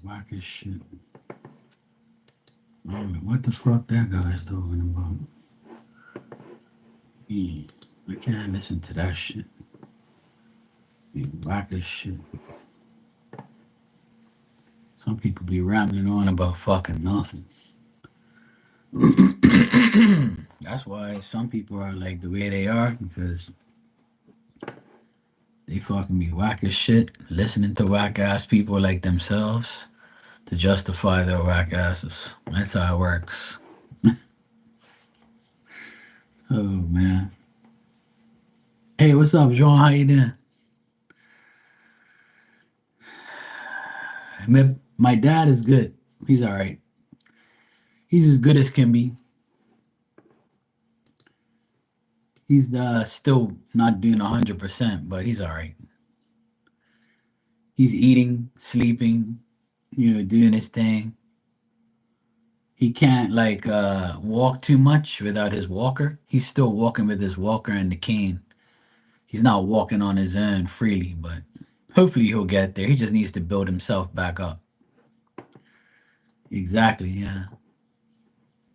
Whack as shit. I don't know what the fuck that guy's talking about. Yeah, I can't listen to that shit. Whack as shit. Some people be rambling on about fucking nothing. That's why some people are like the way they are because they fucking be whack as shit, listening to whack ass people like themselves to justify their whack asses. That's how it works. Oh man. Hey, what's up, John? How you doing? My dad is good. He's all right. He's as good as can be. He's still not doing 100%, but he's all right. He's eating, sleeping, doing his thing. He can't like walk too much without his walker. He's still walking with his walker and the cane. He's not walking on his own freely, but hopefully he'll get there. He just needs to build himself back up. Exactly, yeah.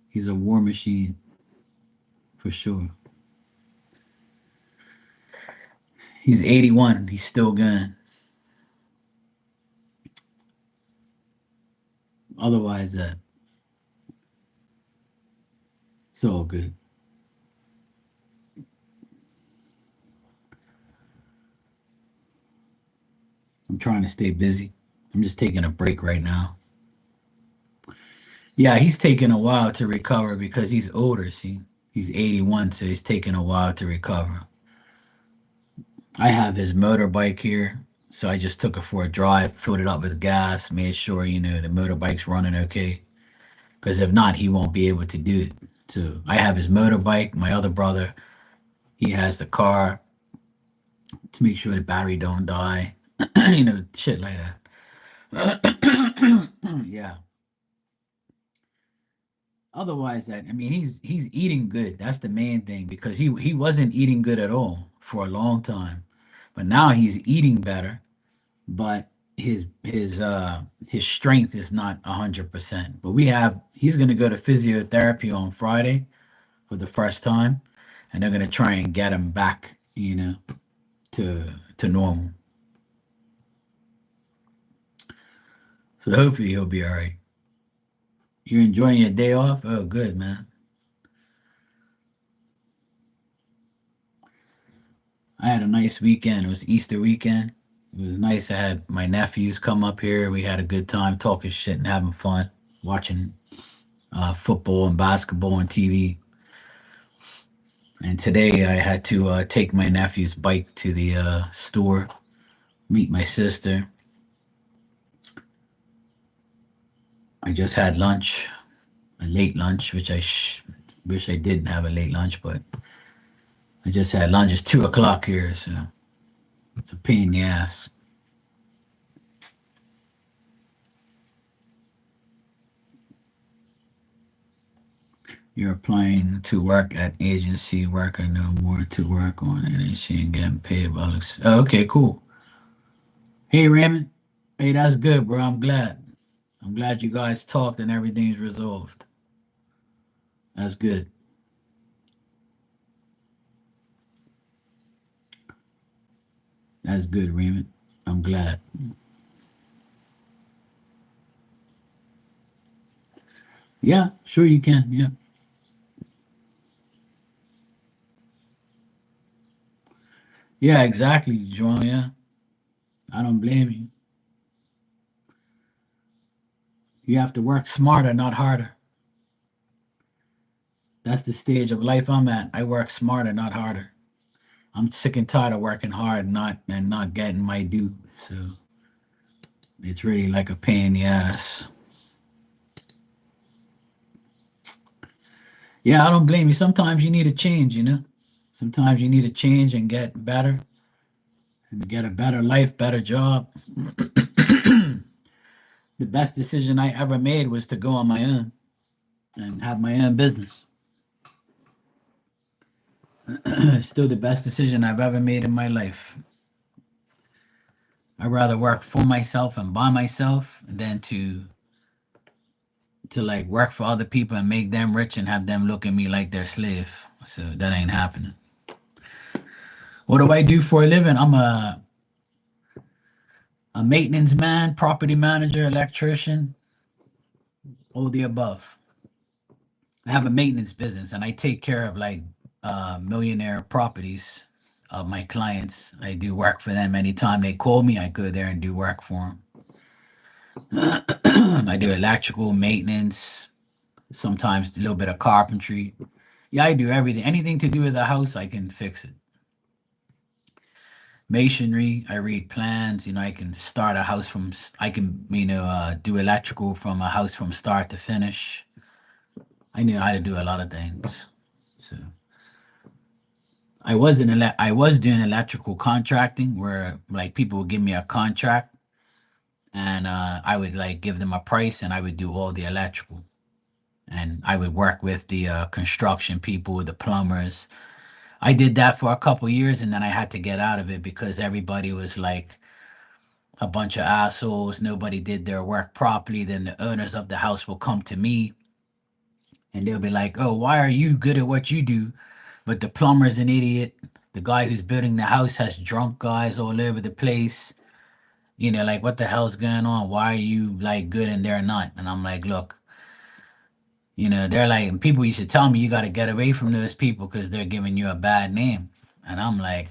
He's a war machine for sure. He's 81. He's still going. Otherwise, it's all good. I'm trying to stay busy. I'm just taking a break right now. Yeah, he's taking a while to recover because he's older. See, he's 81, so he's taking a while to recover. I have his motorbike here, so I just took it for a drive, filled it up with gas, made sure the motorbike's running okay. Because if not, he won't be able to do it. So I have his motorbike. My other brother, he has the car to make sure the battery don't die. Shit like that. Yeah. Otherwise, that I mean, he's eating good. That's the main thing because he wasn't eating good at all for a long time, but now he's eating better. But his strength is not 100%. But he's gonna go to physiotherapy on Friday for the first time, and they're gonna try and get him back, to normal. So hopefully he'll be all right. You're enjoying your day off? Oh, good, man. I had a nice weekend. It was Easter weekend. It was nice. I had my nephews come up here. We had a good time talking shit and having fun, watching football and basketball on TV. And today I had to take my nephew's bike to the store, meet my sister. I just had lunch, a late lunch, which wish I didn't have a late lunch, but I just had lunch. It's 2 o'clock here, so it's a pain in the ass. You're applying to work at agency work. I know more to work on agency and getting paid well. Oh, okay, cool. Hey, Raymond. Hey, that's good, bro. I'm glad. I'm glad you guys talked and everything's resolved. That's good. That's good, Raymond. I'm glad. Yeah, sure you can. Yeah. Yeah, exactly, Joan. Yeah. I don't blame you. You have to work smarter, not harder. That's the stage of life I'm at. I work smarter, not harder. I'm sick and tired of working hard, not getting my due. So it's really like a pain in the ass. Yeah, I don't blame you. Sometimes you need a change. Sometimes you need to change and get better and get a better life, better job. The best decision I ever made was to go on my own and have my own business. Still the best decision I've ever made in my life. I'd rather work for myself and by myself than to like work for other people and make them rich and have them look at me like their slave. So that ain't happening. What do I do for a living? I'm a maintenance man, property manager, electrician, all the above. I have a maintenance business and I take care of like millionaire properties of my clients. I do work for them anytime they call me. I go there and do work for them. I do electrical maintenance, sometimes a little bit of carpentry. Yeah, I do everything. Anything to do with the house, I can fix it. Masonry, I read plans. I can start a house from, I can, do electrical from a house from start to finish. I knew how to do a lot of things. So I was doing electrical contracting where like people would give me a contract and I would like give them a price and I would do all the electrical. And I would work with the construction people, the plumbers. I did that for a couple years and then I had to get out of it because everybody was like a bunch of assholes. Nobody did their work properly. Then the owners of the house will come to me and they'll be like, "Oh, why are you good at what you do? But the plumber's an idiot. The guy who's building the house has drunk guys all over the place. Like what the hell's going on? Why are you like good and they're not?" And I'm like, "Look, they're like, people used to tell me you got to get away from those people because they're giving you a bad name." And I'm like,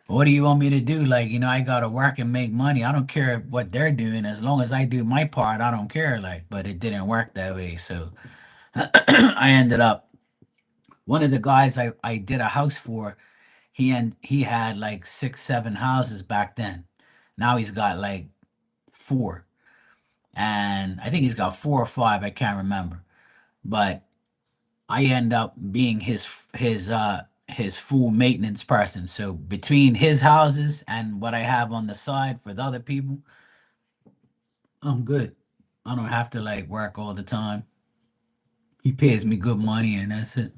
what do you want me to do? Like, I got to work and make money. I don't care what they're doing. As long as I do my part, I don't care. Like, but it didn't work that way. So I ended up, one of the guys I did a house for, he had like 6, 7 houses back then. Now he's got like 4. And I think he's got 4 or 5. I can't remember. But I end up being his full maintenance person. So between his houses and what I have on the side for the other people, I'm good. I don't have to like work all the time. He pays me good money and that's it.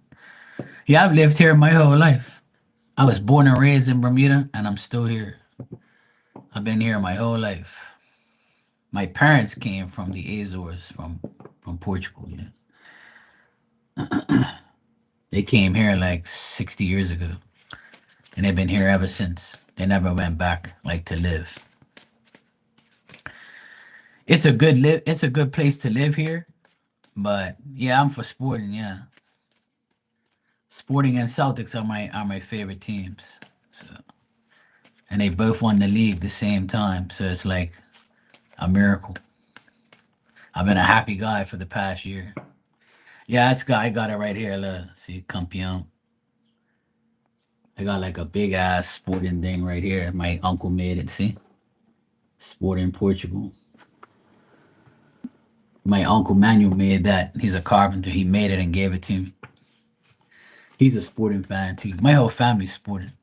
Yeah, I've lived here my whole life. I was born and raised in Bermuda and I'm still here. I've been here my whole life. My parents came from the Azores, from Portugal. Yeah, they came here like 60 years ago, and they've been here ever since. They never went back like to live. It's a good place to live here, but yeah, I'm for Sporting. Yeah, Sporting and Celtics are my favorite teams. So, and they both won the league the same time, so it's like a miracle. I've been a happy guy for the past year. Yeah, I got it right here. Look, see, Campeon. I got like a big ass sporting thing right here. My uncle made it. See, Sporting Portugal. My uncle Manuel made that. He's a carpenter. He made it and gave it to me. He's a sporting fan too. My whole family's sporting.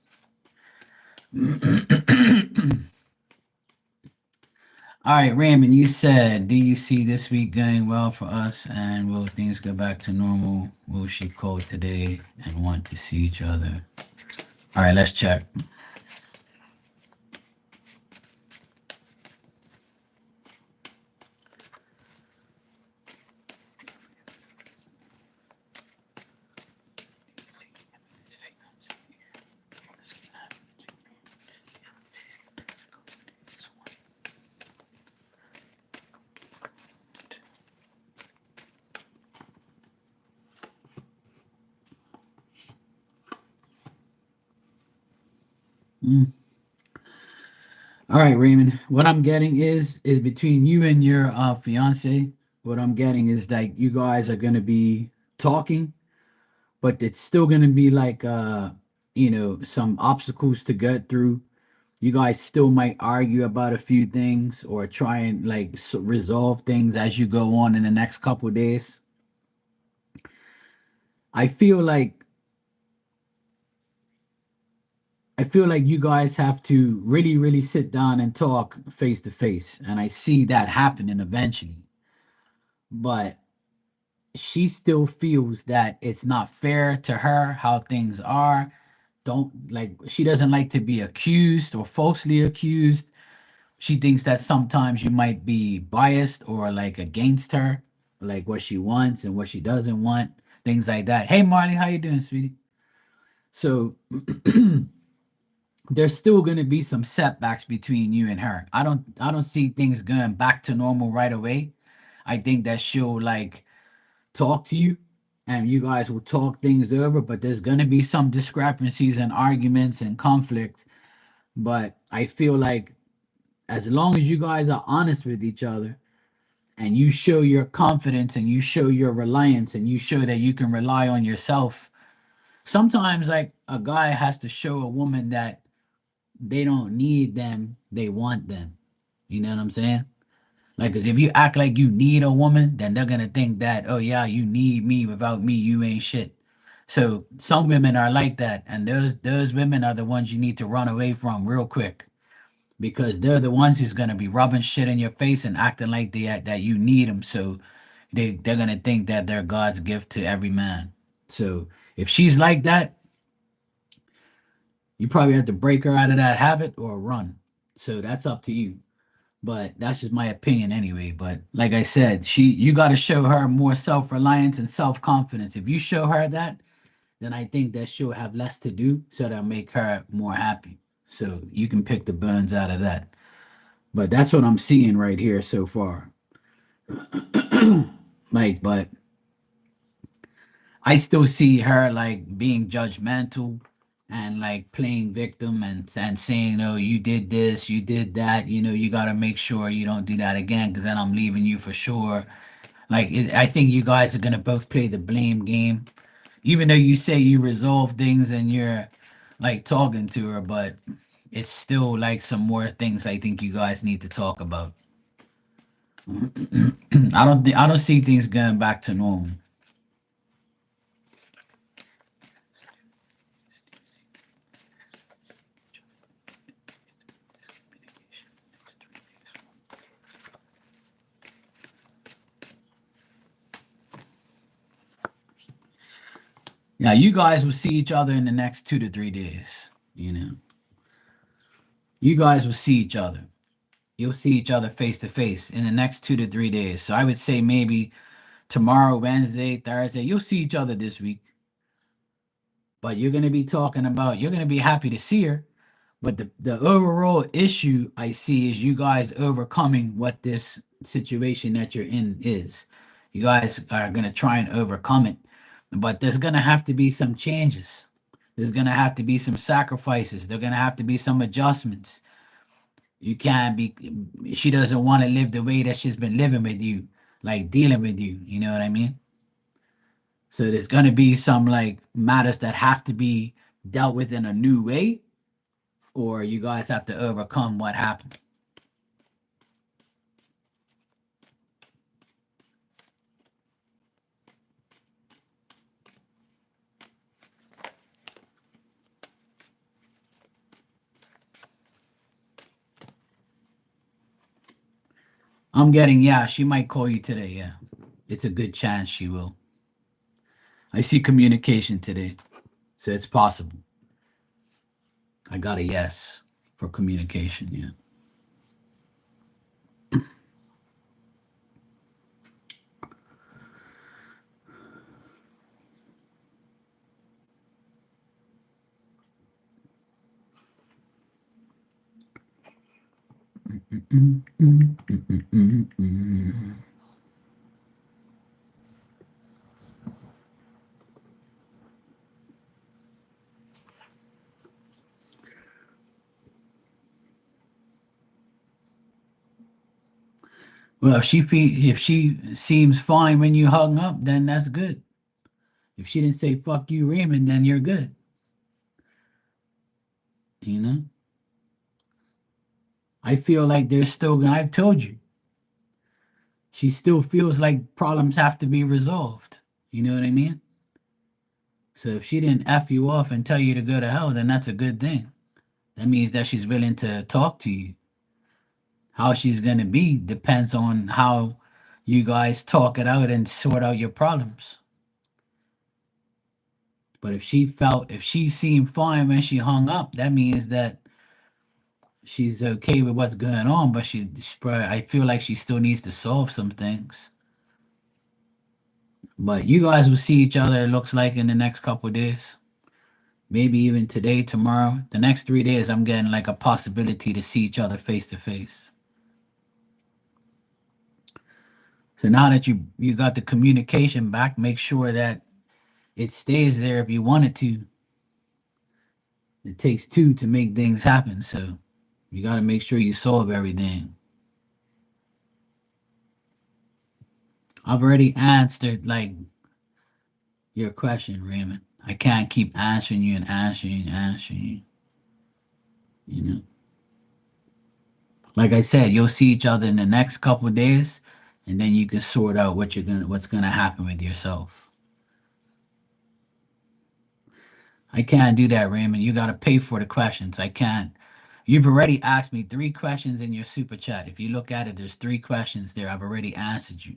All right, Raymond, you said, do you see this week going well for us? And will things go back to normal? Will she call today and want to see each other? All right, let's check. Mm. All right, Raymond. What I'm getting is between you and your fiance. What I'm getting is that you guys are gonna be talking, but it's still gonna be like some obstacles to get through. You guys still might argue about a few things or try and like resolve things as you go on in the next couple of days. I feel like I feel like you guys have to really, really sit down and talk face to face. And I see that happening eventually. But she still feels that it's not fair to her how things are. don't like, she doesn't like to be accused or falsely accused. She thinks that sometimes you might be biased or like against her, like what she wants and what she doesn't want, things like that. Hey Marley, how you doing, sweetie? So there's still going to be some setbacks between you and her. I don't see things going back to normal right away. I think that she'll like talk to you and you guys will talk things over, but there's going to be some discrepancies and arguments and conflict. But I feel like as long as you guys are honest with each other and you show your confidence and you show your reliance and you show that you can rely on yourself, sometimes like a guy has to show a woman that they don't need them, they want them. You know what I'm saying? Like, cause if you act like you need a woman, then they're gonna think that, oh yeah, you need me. Without me, you ain't shit. So some women are like that, and those women are the ones you need to run away from real quick because they're the ones who's gonna be rubbing shit in your face and acting like that you need them. So they're gonna think that they're God's gift to every man. So if she's like that, you probably have to break her out of that habit or run. So that's up to you. But that's just my opinion anyway. But like I said, you got to show her more self-reliance and self-confidence. If you show her that, then I think that she'll have less to do, so that'll make her more happy. So you can pick the burns out of that. But that's what I'm seeing right here so far. Like, but I still see her like being judgmental and like playing victim and saying, "Oh, you did this, you did that. You know, you got to make sure you don't do that again, because then I'm leaving you for sure." Like, I think you guys are gonna both play the blame game, even though you say you resolve things and you're like talking to her, but it's still like some more things I think you guys need to talk about. I don't see things going back to normal. Now, you guys will see each other in the next 2 to 3 days. You know, you guys will see each other. You'll see each other face to face in the next 2 to 3 days. So I would say maybe tomorrow, Wednesday, Thursday, you'll see each other this week. But you're going to be talking about, you're going to be happy to see her. But the overall issue I see is you guys overcoming what this situation that you're in is. You guys are going to try and overcome it. But there's going to have to be some changes. There's going to have to be some sacrifices. There's going to have to be some adjustments. You can't be, she doesn't want to live the way that she's been living with you, like dealing with you. You know what I mean? So there's going to be some like matters that have to be dealt with in a new way, or you guys have to overcome what happened. I'm getting, yeah, she might call you today. Yeah. It's a good chance she will. I see communication today. So it's possible. I got a yes for communication. Yeah. Well, if she seems fine when you hung up, then that's good. If she didn't say fuck you, Raymond, then you're good. You know? I feel like there's still, I've told you, she still feels like problems have to be resolved. You know what I mean? So if she didn't F you off and tell you to go to hell, then that's a good thing. That means that she's willing to talk to you. How she's going to be depends on how you guys talk it out and sort out your problems. But if she seemed fine when she hung up, that means that she's okay with what's going on. But I feel like she still needs to solve some things. But you guys will see each other. It looks like in the next couple of days, maybe even today, tomorrow. The next 3 days, I'm getting like a possibility to see each other face to face. So now that you got the communication back, make sure that it stays there if you want it to. It takes two to make things happen, so you got to make sure you solve everything. I've already answered like your question, Raymond. I can't keep answering you and answering you and answering you. You know, like I said, you'll see each other in the next couple of days, and then you can sort out what's gonna happen with yourself. I can't do that, Raymond. You got to pay for the questions. I can't. You've already asked me 3 questions in your super chat. If you look at it, there's 3 questions there. I've already answered you.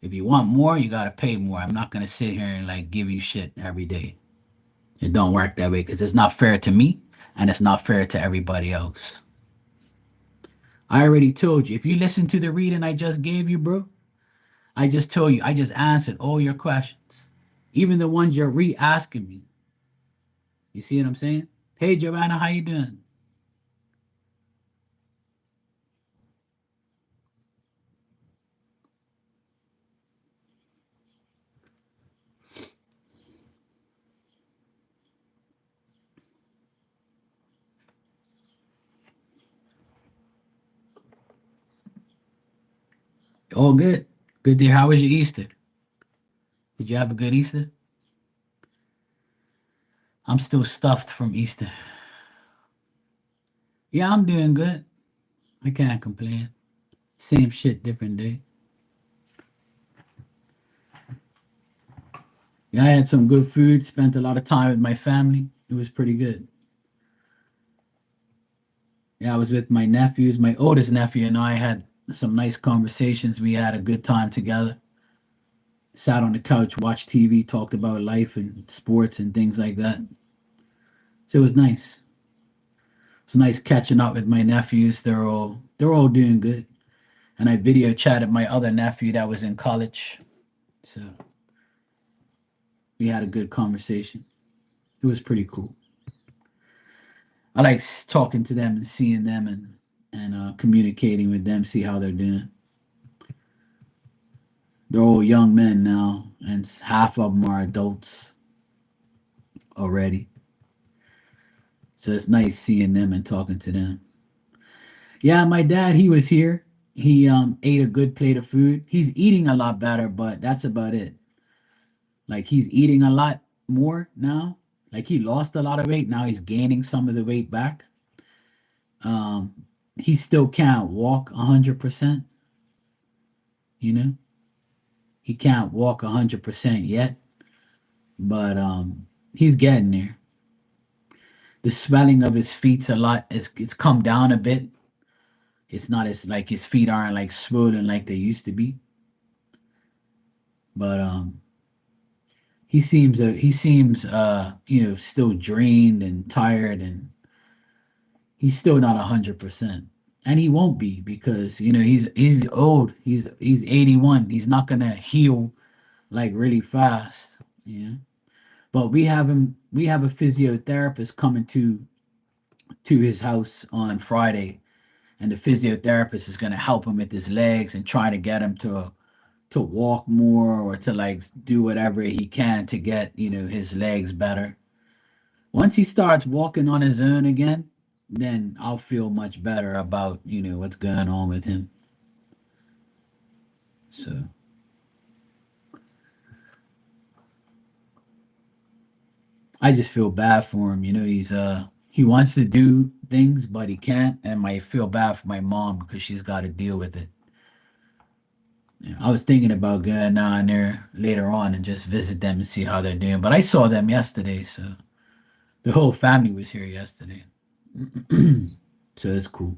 If you want more, you got to pay more. I'm not going to sit here and like give you shit every day. It don't work that way because it's not fair to me and it's not fair to everybody else. I already told you. If you listen to the reading I just gave you, bro, I just told you. I just answered all your questions, even the ones you're re-asking me. You see what I'm saying? Hey, Joanna, how you doing? All good. Good day. How was your Easter? Did you have a good Easter? I'm still stuffed from Easter. Yeah, I'm doing good. I can't complain. Same shit, different day. Yeah, I had some good food, spent a lot of time with my family. It was pretty good. Yeah, I was with my nephews. My oldest nephew and I had some nice conversations. We had a good time together. Sat on the couch, watched TV, talked about life and sports and things like that. So it was nice. It's nice catching up with my nephews. They're all doing good. And I video chatted my other nephew that was in college. So we had a good conversation. It was pretty cool. I like talking to them and seeing them and communicating with them, see how they're doing. They're all young men now, and half of them are adults already. So it's nice seeing them and talking to them. Yeah, my dad, he was here. He ate a good plate of food. He's eating a lot better, but that's about it. Like he's eating a lot more now. Like he lost a lot of weight. Now he's gaining some of the weight back. Um, he still can't walk 100%, you know. He can't walk 100% yet, but he's getting there. The swelling of his feet's a lot. It's come down a bit. It's not as like his feet aren't like swollen like they used to be. But he seems still drained and tired, and he's still not 100%. And he won't be because he's old. He's 81. He's not gonna heal like really fast. Yeah. But we have a physiotherapist coming to his house on Friday, and the physiotherapist is going to help him with his legs and try to get him to walk more or to like do whatever he can to get his legs better. Once he starts walking on his own again, then I'll feel much better about what's going on with him. So I just feel bad for him. He wants to do things but he can't, and I feel bad for my mom because she's got to deal with it. Yeah, I was thinking about going down there later on and just visit them and see how they're doing. But I saw them yesterday, so the whole family was here yesterday. So it's cool.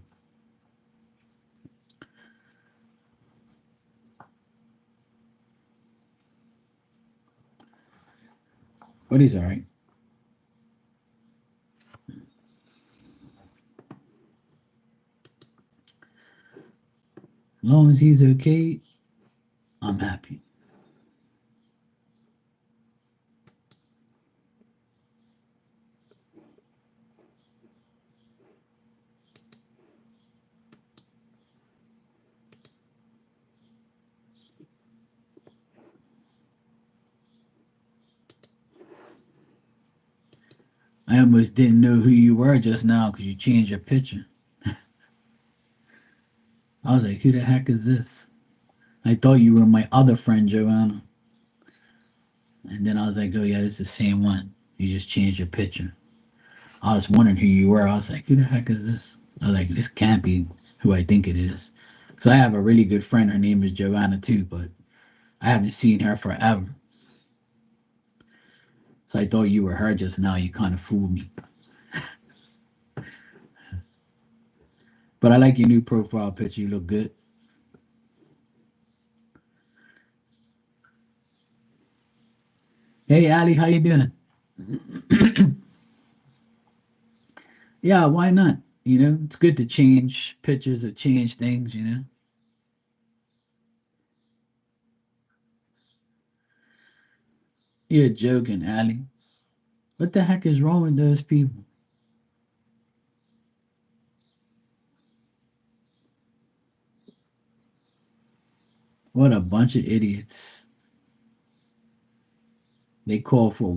But he's all right. long as he's okay, I'm happy. I almost didn't know who you were just now because you changed your picture. I was like, who the heck is this? I thought you were my other friend, Joanna. And then I was like, oh, yeah, it's the same one. You just changed your picture. I was wondering who you were. I was like, who the heck is this? I was like, this can't be who I think it is. Because I have a really good friend. Her name is Joanna, too, but I haven't seen her forever. So I thought you were her just now. You kind of fooled me. But I like your new profile picture. You look good. Hey, Ali, how you doing? Yeah, why not? It's good to change pictures or change things. You're joking, Ali. What the heck is wrong with those people? What a bunch of idiots. They call for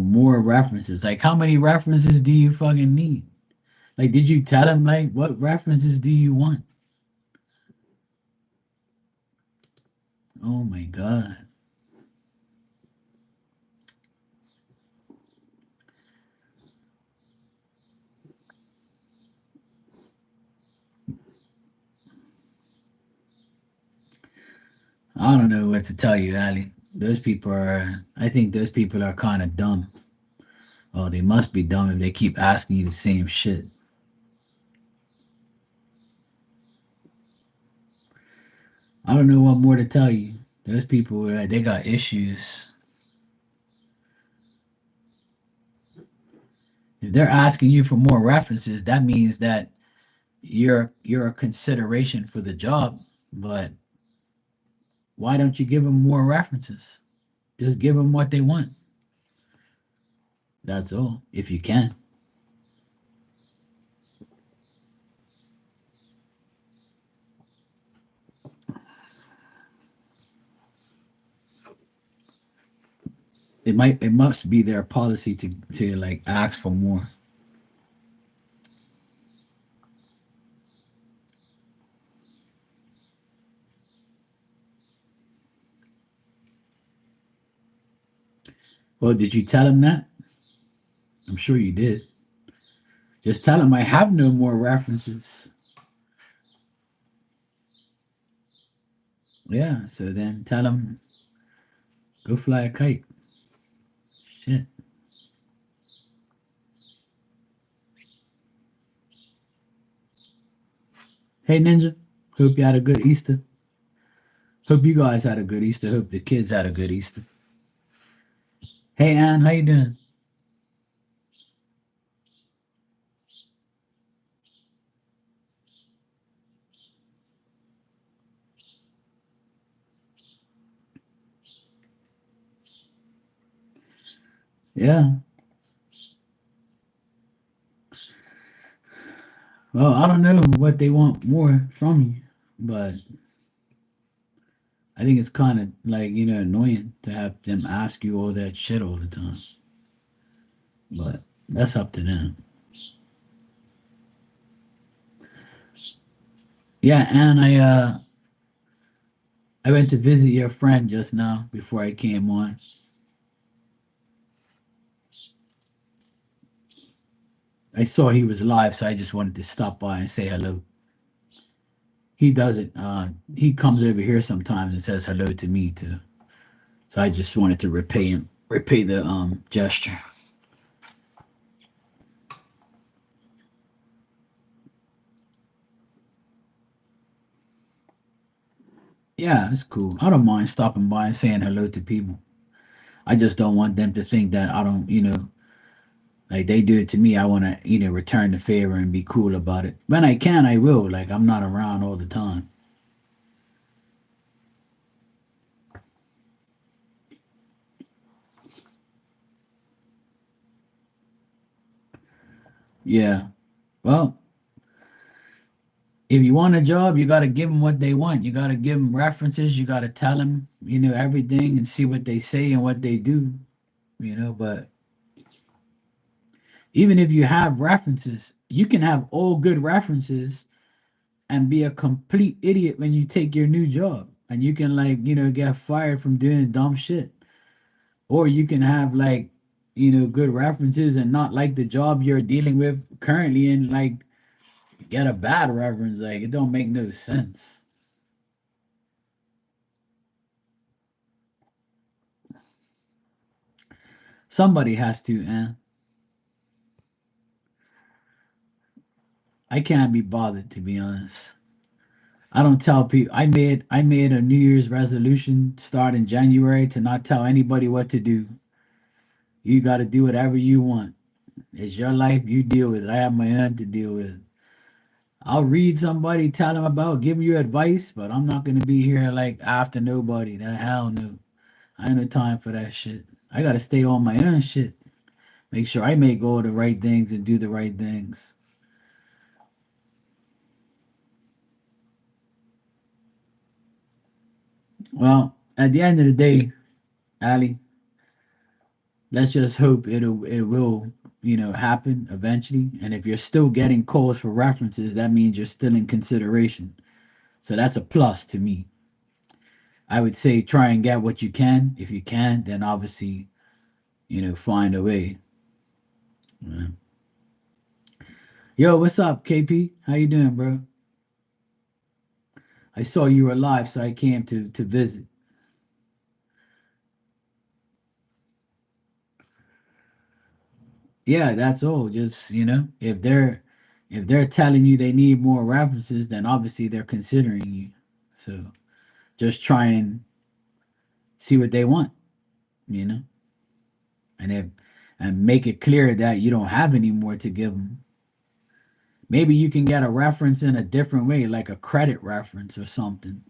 more references. Like, how many references do you fucking need? Like, did you tell them, like, what references do you want? Oh my god. I don't know what to tell you, Ali. I think those people are kind of dumb. Oh, they must be dumb if they keep asking you the same shit. I don't know what more to tell you. Those people, they got issues. If they're asking you for more references, that means that you're a consideration for the job. But why don't you give them more references? Just give them what they want. That's all, if you can. It must be their policy to like ask for more. Well, did you tell them that? I'm sure you did. Just tell them I have no more references. Yeah, so then tell them go fly a kite. Shit. Hey Ninja, hope you had a good Easter. Hope you guys had a good Easter. Hope the kids had a good Easter. Hey Ann, how you doing? Yeah. Well, I don't know what they want more from you, but I think it's kind of like, annoying to have them ask you all that shit all the time. But that's up to them. Yeah, and I went to visit your friend just now before I came on. I saw he was live, so I just wanted to stop by and say hello. He does it. He comes over here sometimes and says hello to me too. So I just wanted to repay the gesture. Yeah, it's cool. I don't mind stopping by and saying hello to people. I just don't want them to think that I don't, Like they do it to me, I want to, return the favor and be cool about it. When I can, I will. Like I'm not around all the time. Yeah. Well, if you want a job, you got to give them what they want. You got to give them references. You got to tell them, everything and see what they say and what they do, But even if you have references, you can have all good references and be a complete idiot when you take your new job. And you can, like, get fired from doing dumb shit. Or you can have, like, good references and not like the job you're dealing with currently and, like, get a bad reference. Like, it don't make no sense. Somebody has to, and I can't be bothered, to be honest. I don't tell people. I made a New Year's resolution starting January to not tell anybody what to do. You got to do whatever you want. It's your life. You deal with it. I have my own to deal with. I'll read somebody, tell them about, give you advice, but I'm not gonna be here like after nobody. That hell no. I ain't no time for that shit. I gotta stay on my own shit. Make sure I make all the right things and do the right things. Well, at the end of the day, Ali, let's just hope it will happen eventually. And if you're still getting calls for references, that means you're still in consideration. So that's a plus to me. I would say try and get what you can. If you can, then obviously, find a way. Yeah. Yo, what's up, KP? How you doing, bro? I saw you were live, so I came to visit. Yeah, that's all. Just, if they're telling you they need more references, then obviously they're considering you. So just try and see what they want, you know, and if and make it clear that you don't have any more to give them. Maybe you can get a reference in a different way, like a credit reference or something,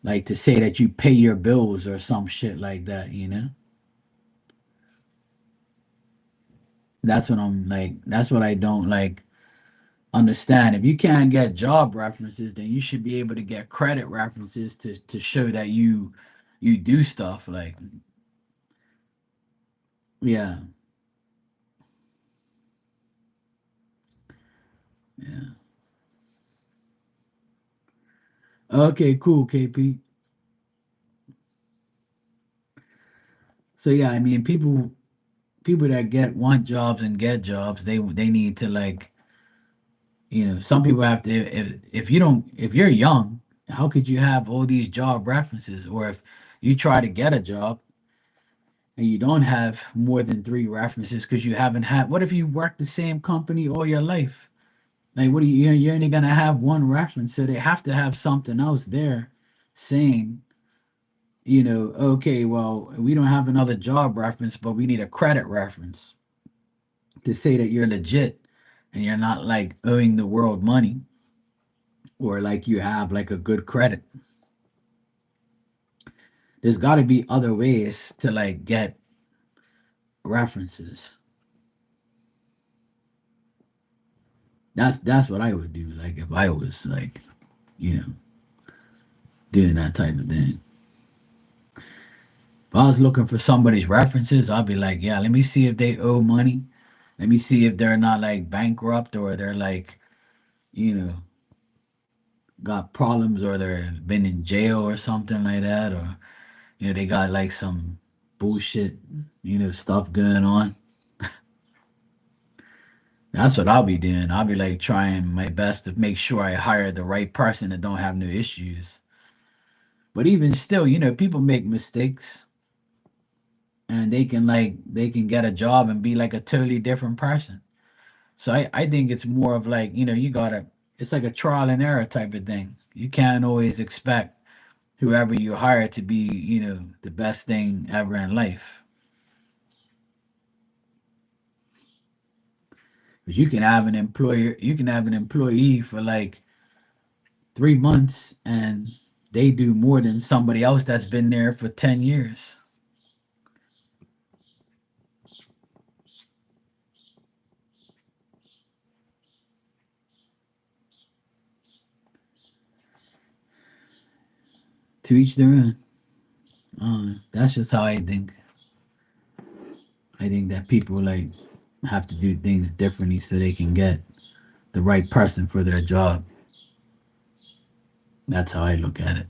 like to say that you pay your bills or some shit like that. That's what I'm like. That's what I don't like understand. If you can't get job references, then you should be able to get credit references to show that you do stuff. Like, yeah, yeah. Okay, cool, KP. So yeah, I mean, people that get want jobs and get jobs, they need to, like, some people have to, if you don't, if you're young, how could you have all these job references? Or if you try to get a job and you don't have more than three references because you haven't had, what if you worked the same company all your life? Like, what are you're only gonna have one reference, so they have to have something else there saying, okay, well, we don't have another job reference, but we need a credit reference to say that you're legit and you're not like owing the world money, or like you have like a good credit. There's got to be other ways to like get references. That's what I would do. Like if I was like, you know, doing that type of thing. If I was looking for somebody's references, I'd be like, yeah, let me see if they owe money. Let me see if they're not like bankrupt, or they're like, you know, got problems, or they're been in jail or something like that, or they got like some bullshit, stuff going on. That's what I'll be doing. I'll be like trying my best to make sure I hire the right person that don't have no issues. But even still, people make mistakes, and they can get a job and be like a totally different person. So I think it's more of like, you gotta, it's like a trial and error type of thing. You can't always expect whoever you hire to be, the best thing ever in life. Because you can have an employee for like 3 months and they do more than somebody else that's been there for 10 years. To each their own. That's just how I think. I think that people like have to do things differently so they can get the right person for their job. That's how I look at it.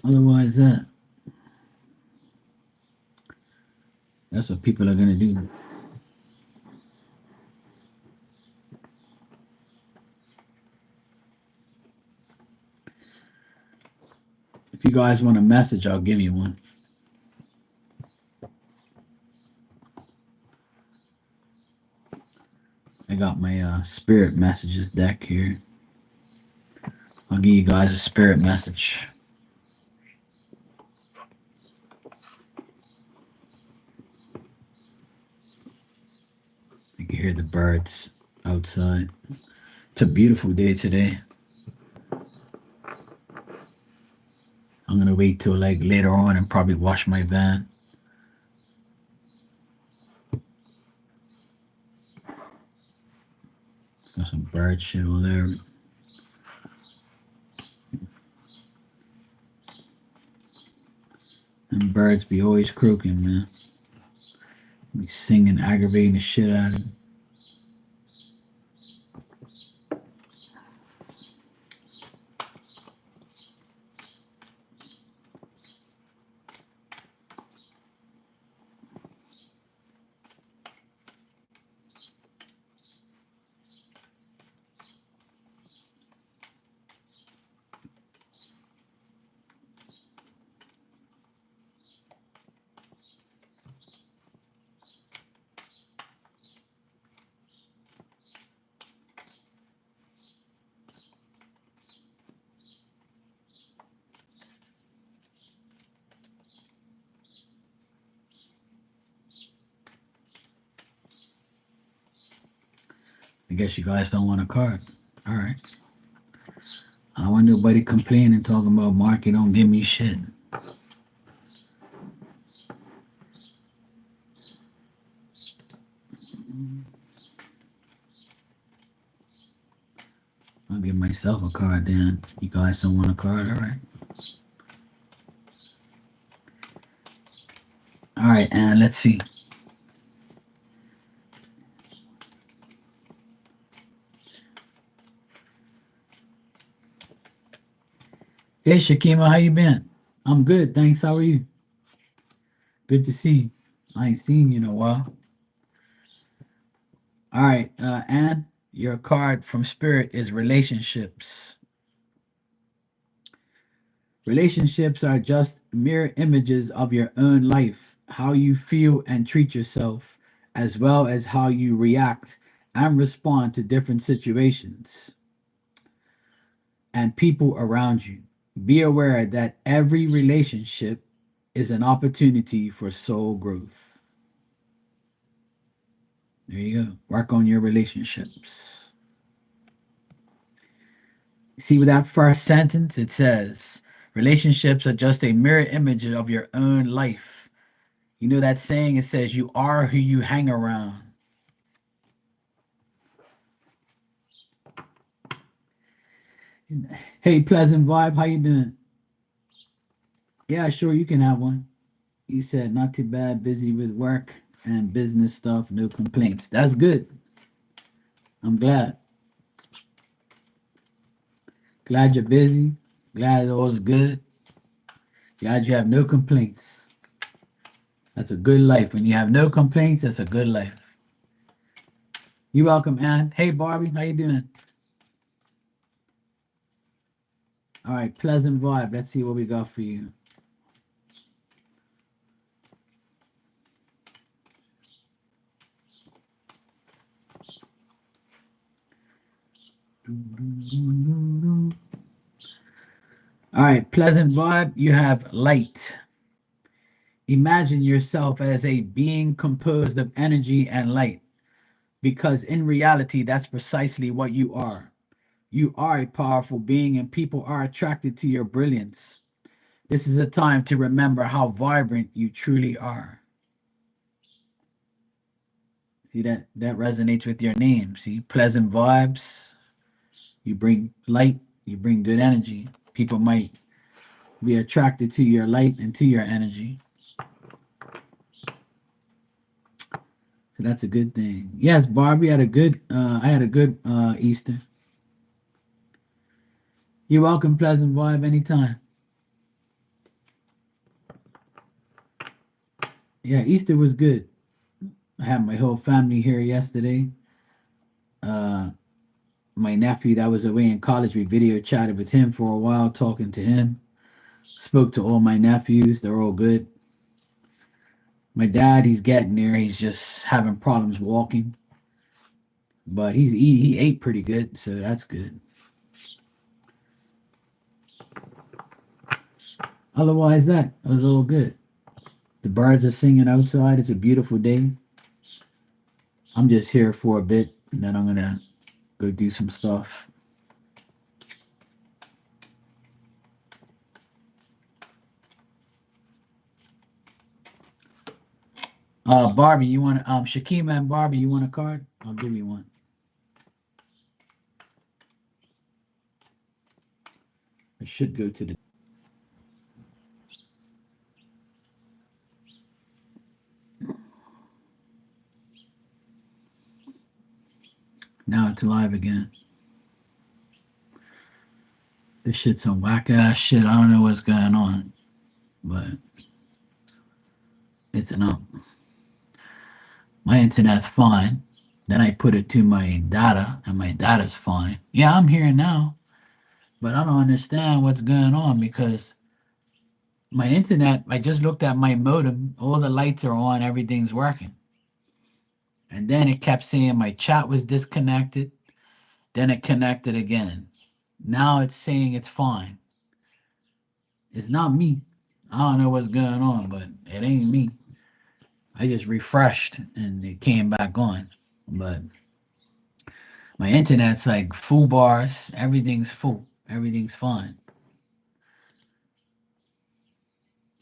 Otherwise, that's what people are gonna do. If you guys want a message, I'll give you one. I got my spirit messages deck here. I'll give you guys a spirit message. You can hear the birds outside. It's a beautiful day today. I'm gonna wait till like later on and probably wash my van. Got some bird shit over there. And birds be always croaking, man. Be singing, aggravating the shit out of them. I guess you guys don't want a card. All right. I don't want nobody complaining, talking about Mark, you don't give me shit. I'll give myself a card then. You guys don't want a card? All right. All right, and let's see. Hey, Shakima, how you been? I'm good, thanks. How are you? Good to see you. I ain't seen you in a while. All right, Anne, your card from Spirit is relationships. Relationships are just mirror images of your own life, how you feel and treat yourself, as well as how you react and respond to different situations and people around you. Be aware that every relationship is an opportunity for soul growth. There you go. Work on your relationships. See with that first sentence, it says, relationships are just a mirror image of your own life. You know that saying, it says, you are who you hang around. Hey, Pleasant Vibe, how you doing? Yeah, sure, you can have one. You said, not too bad, busy with work and business stuff, no complaints. That's good. I'm glad. Glad you're busy. Glad all's good. Glad you have no complaints. That's a good life. When you have no complaints, that's a good life. You're welcome, Ann. Hey, Barbie, how you doing? All right, pleasant vibe. Let's see what we got for you. All right, pleasant vibe. You have light. Imagine yourself as a being composed of energy and light, because in reality, that's precisely what you are. You are a powerful being, and people are attracted to your brilliance. This is a time to remember how vibrant you truly are. See that resonates with your name. See, pleasant vibes. You bring light. You bring good energy. People might be attracted to your light and to your energy. So that's a good thing. Yes, Barbie had a good. I had a good Easter. You're welcome, pleasant vibe, anytime. Yeah, Easter was good. I had my whole family here yesterday. Uh, my nephew that was away in college, we video chatted with him for a while, talking to him. Spoke to all my nephews; they're all good. My dad, he's getting there. He's just having problems walking, but he ate pretty good, so that's good. Otherwise, that was all good. The birds are singing outside. It's a beautiful day. I'm just here for a bit, and then I'm gonna go do some stuff. Barbie, you want Shakima and Barbie, you want a card? I'll give you one. I should go to the. Now it's live again. This shit's some whack ass shit. I don't know what's going on, but it's enough. My internet's fine. Then I put it to my data, and my data's fine. Yeah, I'm here now, but I don't understand what's going on because my internet, I just looked at my modem, all the lights are on, everything's working. And then it kept saying my chat was disconnected. Then it connected again. Now it's saying it's fine. It's not me. I don't know what's going on, but it ain't me. I just refreshed and it came back on. But my internet's like full bars. Everything's full. Everything's fine.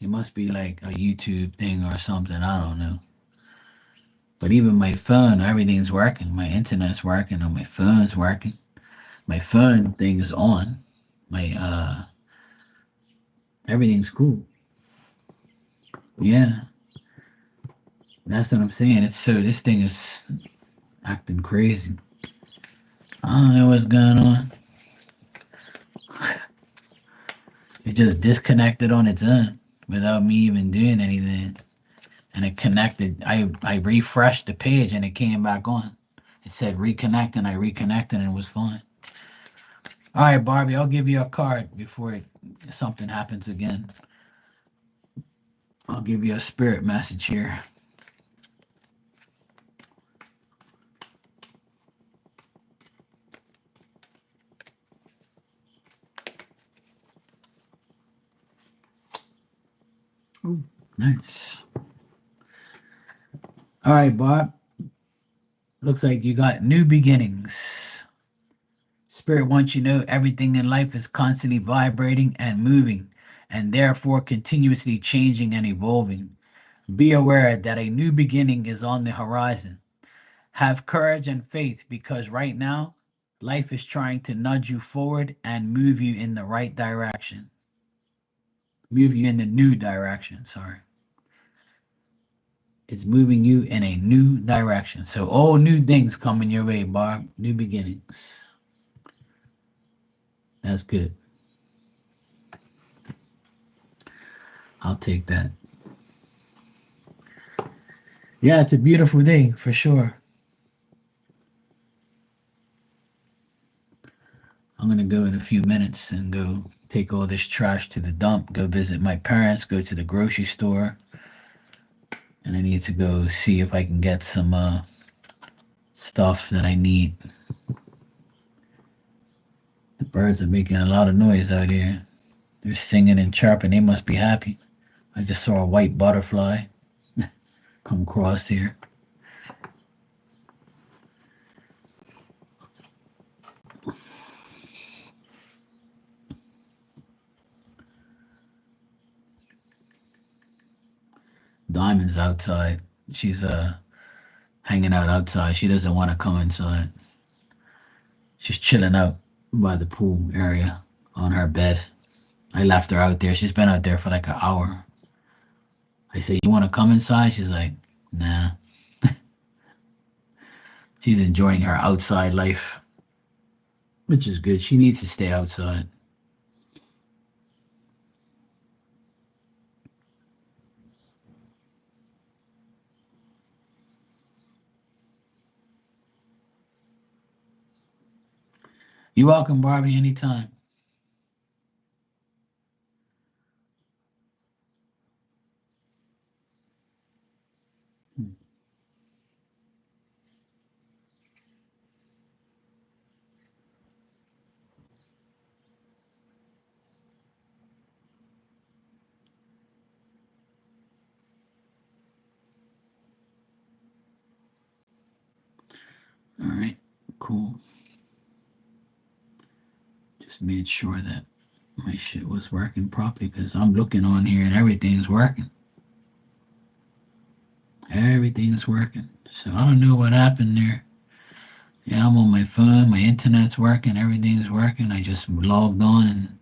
It must be like a YouTube thing or something. I don't know. But even my phone, everything's working. My internet's working and my phone's working. My phone thing is on. My everything's cool. Yeah. That's what I'm saying. It's so this thing is acting crazy. I don't know what's going on. It just disconnected on its own without me even doing anything. And it connected. I refreshed the page and it came back on. It said reconnect and I reconnected and it was fine. All right, Barbie, I'll give you a card before something happens again. I'll give you a spirit message here. Ooh, nice. All right, Bob. Looks like you got new beginnings. Spirit wants you to know everything in life is constantly vibrating and moving, and therefore continuously changing and evolving. Be aware that a new beginning is on the horizon. Have courage and faith because right now, life is trying to nudge you forward and move you in the right direction. Move you in the new direction, sorry. It's moving you in a new direction. So all new things coming your way, Barb. New beginnings. That's good. I'll take that. Yeah, it's a beautiful day for sure. I'm gonna go in a few minutes and go take all this trash to the dump, go visit my parents, go to the grocery store, and I need to go see if I can get some stuff that I need. The birds are making a lot of noise out here. They're singing and chirping. They must be happy. I just saw a white butterfly come across here. Diamond's outside. She's hanging out outside. She doesn't want to come inside. She's chilling out by the pool area on her bed. I left her out there. She's been out there for like an hour. I said, "You want to come inside?" She's like, "Nah." She's enjoying her outside life, which is good. She needs to stay outside. You're welcome, Barbie, anytime. Hmm. All right, cool. Just made sure that my shit was working properly because I'm looking on here and everything's working. Everything's working. So I don't know what happened there. Yeah, I'm on my phone. My internet's working. Everything's working. I just logged on and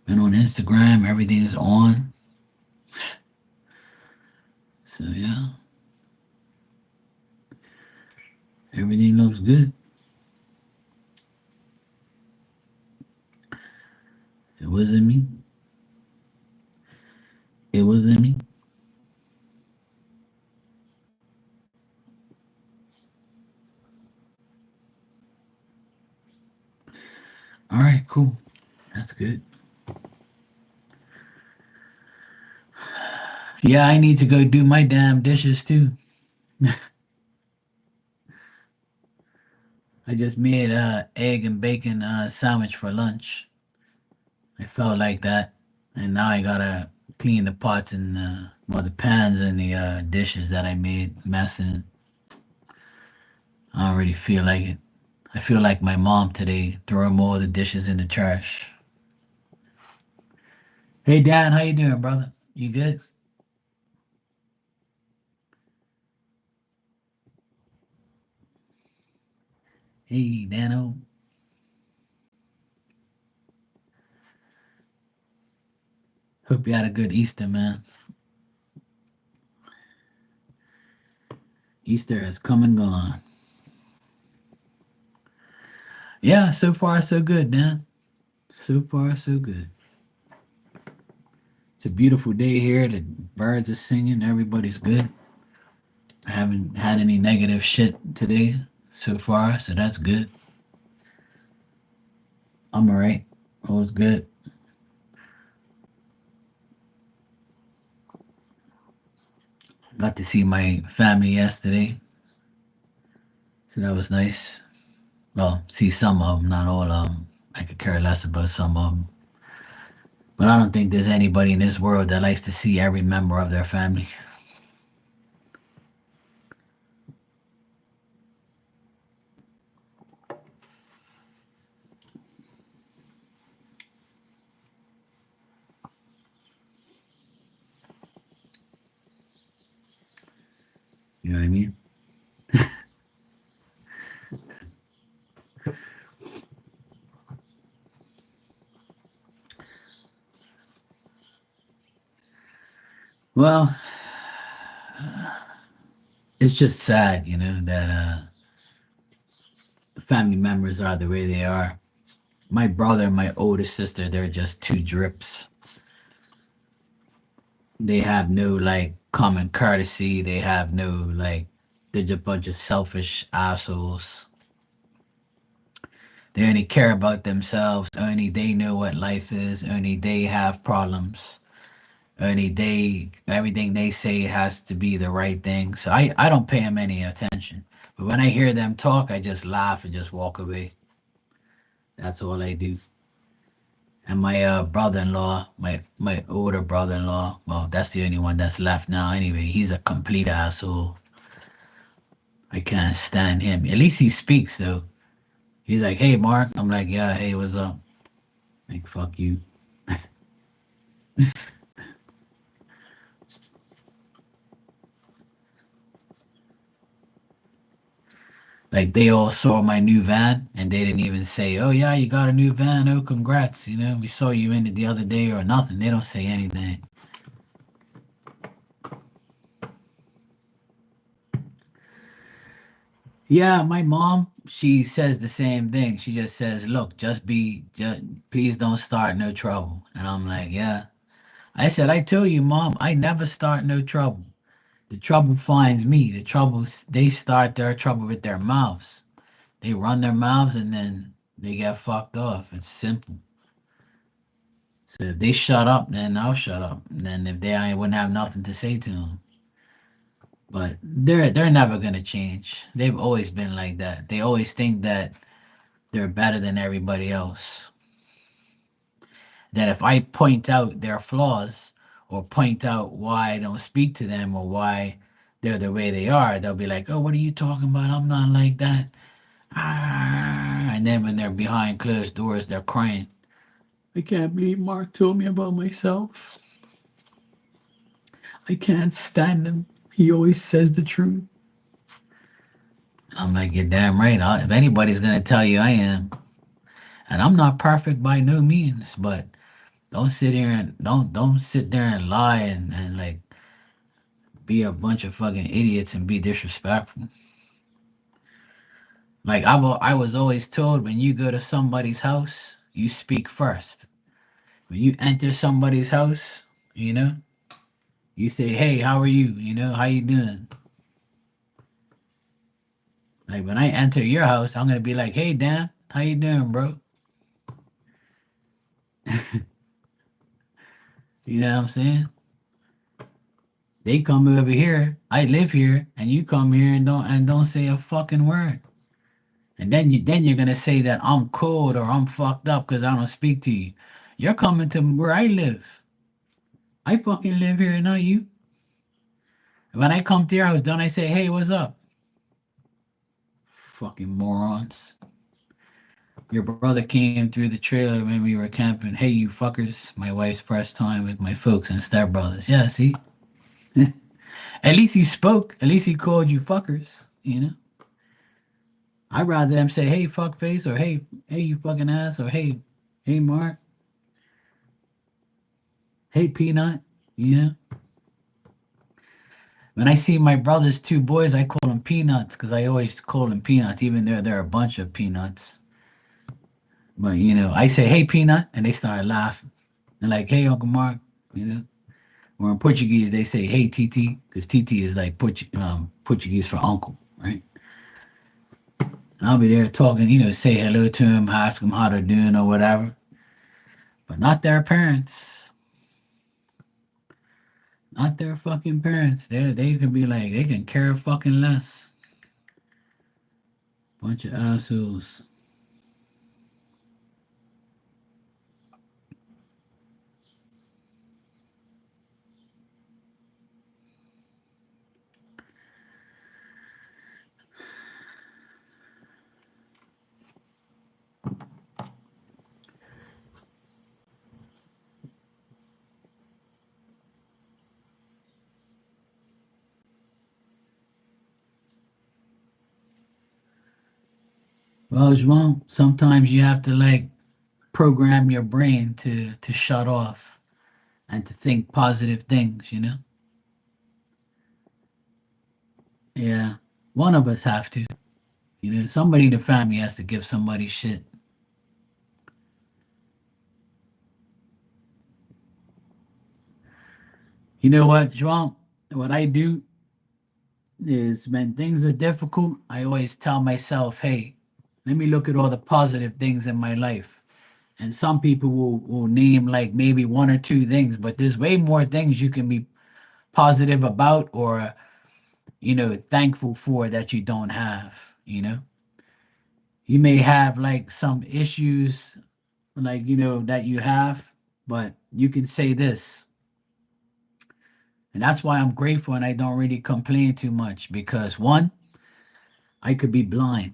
been on Instagram. Everything's on. So yeah, everything looks good. It wasn't me. It wasn't me. All right, cool. That's good. Yeah, I need to go do my damn dishes too. I just made a egg and bacon sandwich for lunch. I felt like that, and now I gotta clean the pots and well, the pans and the dishes that I made messing. I don't really feel like it. I feel like my mom today, throwing all the dishes in the trash. Hey Dan, how you doing, brother? You good? Hey Dano. Hope you had a good Easter, man. Easter has come and gone. Yeah, so far so good, Dan. So far so good. It's a beautiful day here. The birds are singing. Everybody's good. I haven't had any negative shit today so far, so that's good. I'm all right. All's good. Got to see my family yesterday, so that was nice. Well, see some of them, not all of them. I could care less about some of them. But I don't think there's anybody in this world that likes to see every member of their family. You know what I mean? Well, it's just sad, that family members are the way they are. My brother and my oldest sister, they're just two drips. They have no like common courtesy. They have no like. They're just a bunch of selfish assholes. They only care about themselves. Only they know what life is. Only they have problems. Only they, everything they say has to be the right thing. So I don't pay them any attention. But when I hear them talk, I just laugh and just walk away. That's all I do. And my brother-in-law, my older brother-in-law, well, that's the only one that's left now. Anyway, he's a complete asshole. I can't stand him. At least he speaks though. He's like, "Hey, Mark." I'm like, "Yeah, hey, what's up?" Like, fuck you. Like they all saw my new van and they didn't even say, "Oh yeah, you got a new van. Oh, congrats. You know, we saw you in it the other day," or nothing. They don't say anything. Yeah, my mom, she says the same thing. She just says, "Look, just please don't start no trouble." And I'm like, "Yeah." I said, "I tell you, mom, I never start no trouble. The trouble finds me. The trouble, they start their trouble with their mouths. They run their mouths and then they get fucked off. It's simple. So if they shut up, then I'll shut up. And then if they, I wouldn't have nothing to say to them. But they're never gonna change. They've always been like that. They always think that they're better than everybody else. That if I point out their flaws or point out why I don't speak to them or why they're the way they are, they'll be like, "Oh, what are you talking about? I'm not like that." Ah, and then when they're behind closed doors, they're crying. I can't believe Mark told me about myself. I can't stand him. He always says the truth. I'm like, you're damn right. If anybody's gonna tell you I am, and I'm not perfect by no means, but don't sit there and lie and like be a bunch of fucking idiots and be disrespectful. Like I was always told when you go to somebody's house, you speak first. When you enter somebody's house, you know, you say, "Hey, how are you? You know, how you doing?" Like when I enter your house, I'm gonna be like, "Hey, Dan, how you doing, bro?" You know what I'm saying? They come over here, I live here, and you come here and don't say a fucking word. And then you're gonna say that I'm cold or I'm fucked up because I don't speak to you. You're coming to where I live. I fucking live here, not you. When I come to your house, don't I say, "Hey, what's up?" Fucking morons. Your brother came through the trailer when we were camping. "Hey, you fuckers." My wife's first time with my folks and stepbrothers. Yeah, see? At least he spoke. At least he called you fuckers, you know? I'd rather them say, "Hey, fuck face," or hey, you fucking ass," or hey, Mark, "Hey, peanut," you know? When I see my brother's two boys, I call them peanuts because I always call them peanuts, even though they're a bunch of peanuts. But, you know, I say, "Hey, peanut," and they start laughing. And like, "Hey, Uncle Mark," you know? Or in Portuguese, they say, "Hey, Titi," because Titi is like Portuguese for uncle, right? And I'll be there talking, you know, say hello to him, ask him how they're doing or whatever. But not their parents. Not their fucking parents. They can be like, they can care fucking less. Bunch of assholes. Well, João, sometimes you have to like program your brain to shut off and to think positive things, you know? Yeah. One of us have to. You know, somebody in the family has to give somebody shit. You know what, João? what I do is when things are difficult, I always tell myself, hey, let me look at all the positive things in my life. And some people will name like maybe one or two things, but there's way more things you can be positive about or, thankful for that you don't have. You may have like some issues like, that you have, but you can say this. And that's why I'm grateful and I don't really complain too much because one, I could be blind.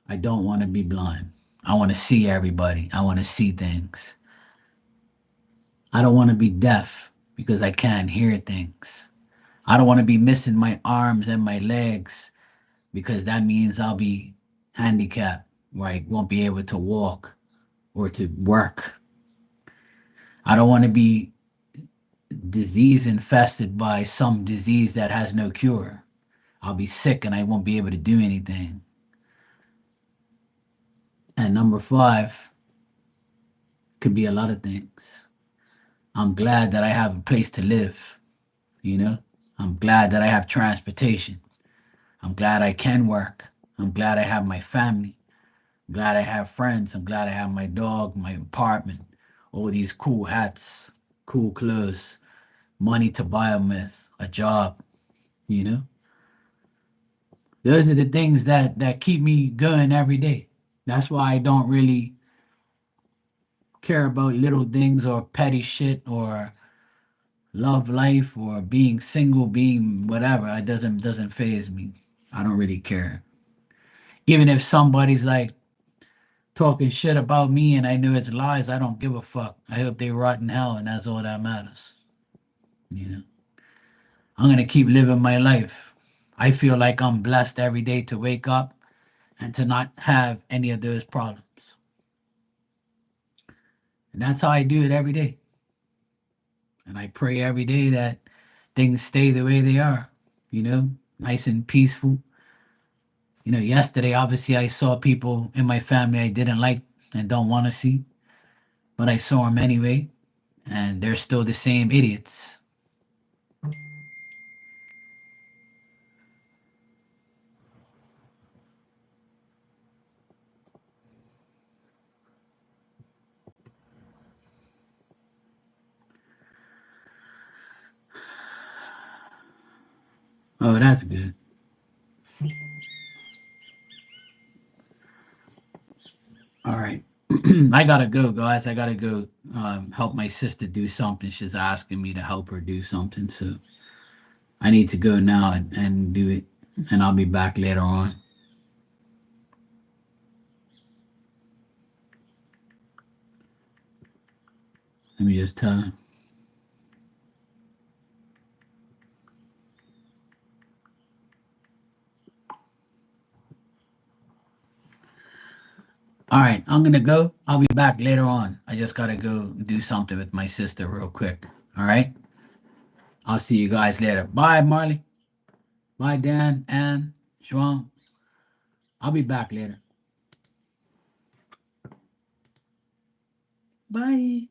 I don't want to be blind. I want to see everybody. I want to see things. I don't want to be deaf because I can't hear things. I don't want to be missing my arms and my legs because that means I'll be handicapped where I won't be able to walk or to work. I don't want to be disease infested by some disease that has no cure. I'll be sick and I won't be able to do anything. And number five could be a lot of things. I'm glad that I have a place to live, you know? I'm glad that I have transportation. I'm glad I can work. I'm glad I have my family. I'm glad I have friends. I'm glad I have my dog, my apartment, all these cool hats, cool clothes, money to buy them with, a job, you know? Those are the things that keep me going every day. That's why I don't really care about little things or petty shit or love life or being single, being whatever. It doesn't phase me. I don't really care. Even if somebody's like talking shit about me and I know it's lies, I don't give a fuck. I hope they rot in hell and that's all that matters. You know, I'm gonna keep living my life. I feel like I'm blessed every day to wake up and to not have any of those problems. And that's how I do it every day. And I pray every day that things stay the way they are, nice and peaceful. Yesterday, obviously, I saw people in my family I didn't like and don't want to see, but I saw them anyway, and they're still the same idiots. Oh, that's good. All right. I gotta go, guys. I gotta go help my sister do something. She's asking me to help her do something. So I need to go now and do it. And I'll be back later on. Let me just tell her. All right, I'm gonna go. I'll be back later on. I just gotta go do something with my sister real quick. All right. I'll see you guys later. Bye, Marley. Bye, Dan, Ann, Joan. I'll be back later. Bye.